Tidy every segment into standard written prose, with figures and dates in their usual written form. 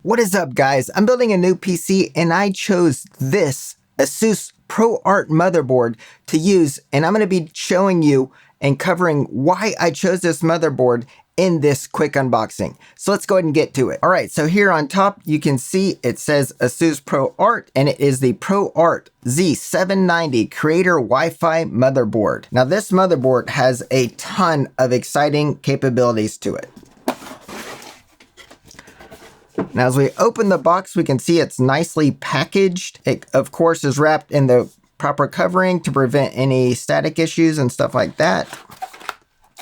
What is up, guys? I'm building a new PC and I chose this Asus ProArt Motherboard to use, and I'm going to be showing you and covering why I chose this motherboard in this quick unboxing. So let's go ahead and get to it. All right, so here on top you can see it says Asus ProArt, and it is the ProArt Z790 Creator Wi-Fi motherboard. Now this motherboard has a ton of exciting capabilities to it. Now, as we open the box, we can see it's nicely packaged. It, of course, is wrapped in the proper covering to prevent any static issues and stuff like that.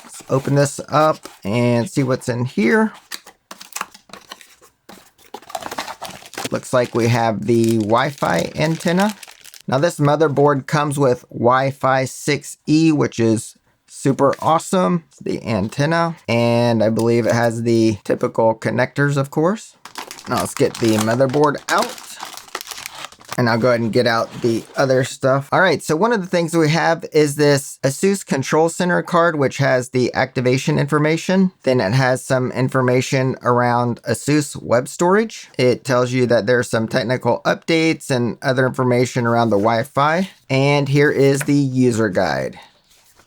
Let's open this up and see what's in here. Looks like we have the Wi-Fi antenna. Now, this motherboard comes with Wi-Fi 6E, which is super awesome. It's the antenna, and I believe it has the typical connectors, of course. Now let's get the motherboard out, and I'll go ahead and get out the other stuff. All right, so one of the things we have is this Asus Control Center card, which has the activation information. Then it has some information around Asus web storage. It tells you that there's some technical updates and other information around the Wi-Fi. And here is the user guide.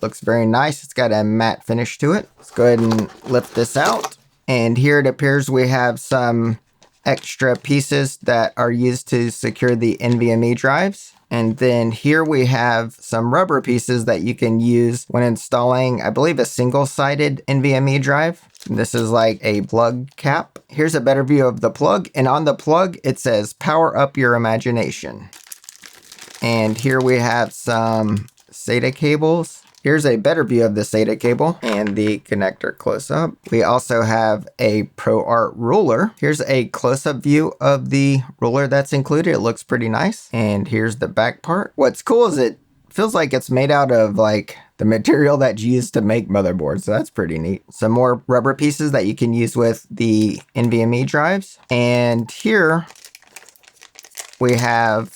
Looks very nice. It's got a matte finish to it. Let's go ahead and lift this out. And here it appears we have some extra pieces that are used to secure the NVMe drives. And then here we have some rubber pieces that you can use when installing, I believe, a single-sided NVMe drive. This is like a plug cap. Here's a better view of the plug. And on the plug, it says, "Power up your imagination." And here we have some SATA cables. Here's a better view of the SATA cable and the connector close up. We also have a ProArt ruler. Here's a close-up view of the ruler that's included. It looks pretty nice. And here's the back part. What's cool is it feels like it's made out of like the material that's used to make motherboards. So that's pretty neat. Some more rubber pieces that you can use with the NVMe drives. And here we have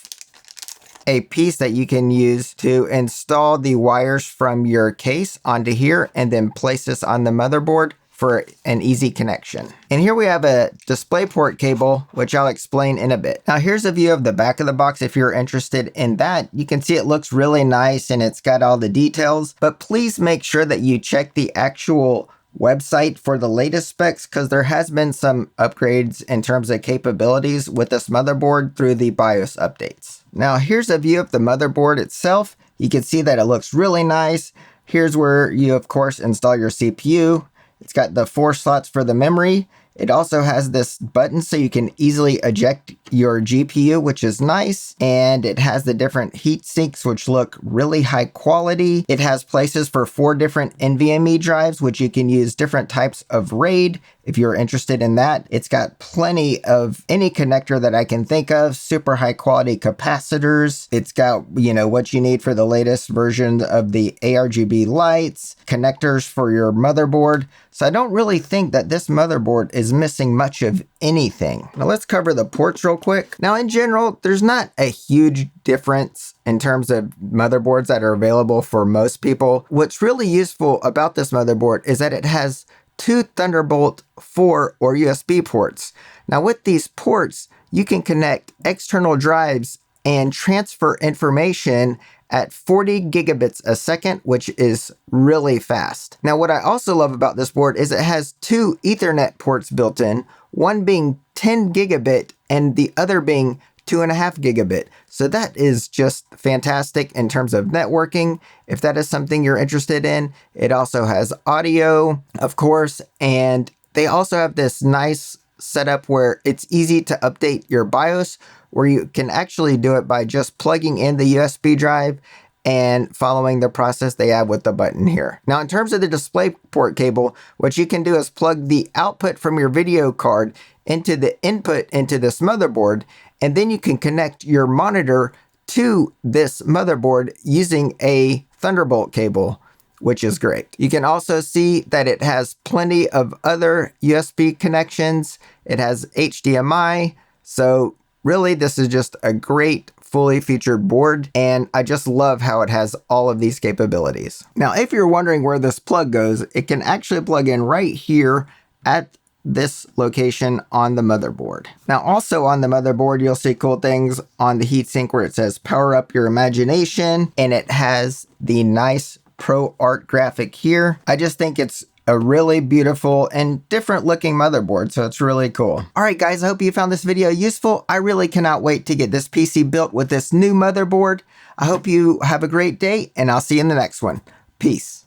a piece that you can use to install the wires from your case onto here and then place this on the motherboard for an easy connection. And here we have a DisplayPort cable, which I'll explain in a bit. Now here's a view of the back of the box if you're interested in that. You can see it looks really nice and it's got all the details, but please make sure that you check the actual website for the latest specs, because there has been some upgrades in terms of capabilities with this motherboard through the BIOS updates. Now here's a view of the motherboard itself. You can see that it looks really nice. Here's where you of course install your CPU. It's got the 4 slots for the memory. It also has this button so you can easily eject your GPU, which is nice. And it has the different heat sinks, which look really high quality. It has places for 4 different NVMe drives, which you can use different types of RAID if you're interested in that. It's got plenty of any connector that I can think of, super high quality capacitors. It's got, what you need for the latest version of the ARGB lights, connectors for your motherboard. So I don't really think that this motherboard is missing much of anything. Now let's cover the ports real quick. Now in general, there's not a huge difference in terms of motherboards that are available for most people. What's really useful about this motherboard is that it has 2 Thunderbolt 4 or USB ports. Now with these ports, you can connect external drives and transfer information at 40 gigabits a second, which is really fast. Now, what I also love about this board is it has 2 Ethernet ports built in, one being 10 gigabit and the other being 2.5 gigabit. So that is just fantastic in terms of networking, if that is something you're interested in. It also has audio, of course, and they also have this nice setup where it's easy to update your BIOS, where you can actually do it by just plugging in the USB drive and following the process they have with the button here. Now, in terms of the DisplayPort cable, what you can do is plug the output from your video card into the input into this motherboard, and then you can connect your monitor to this motherboard using a Thunderbolt cable, which is great. You can also see that it has plenty of other USB connections. It has HDMI, so really, this is just a great fully featured board, and I just love how it has all of these capabilities. Now, if you're wondering where this plug goes, it can actually plug in right here at this location on the motherboard. Now also on the motherboard, you'll see cool things on the heatsink where it says power up your imagination, and it has the nice ProArt graphic here. I just think it's a really beautiful and different looking motherboard, so it's really cool. All right, guys, I hope you found this video useful. I really cannot wait to get this PC built with this new motherboard. I hope you have a great day, and I'll see you in the next one. Peace.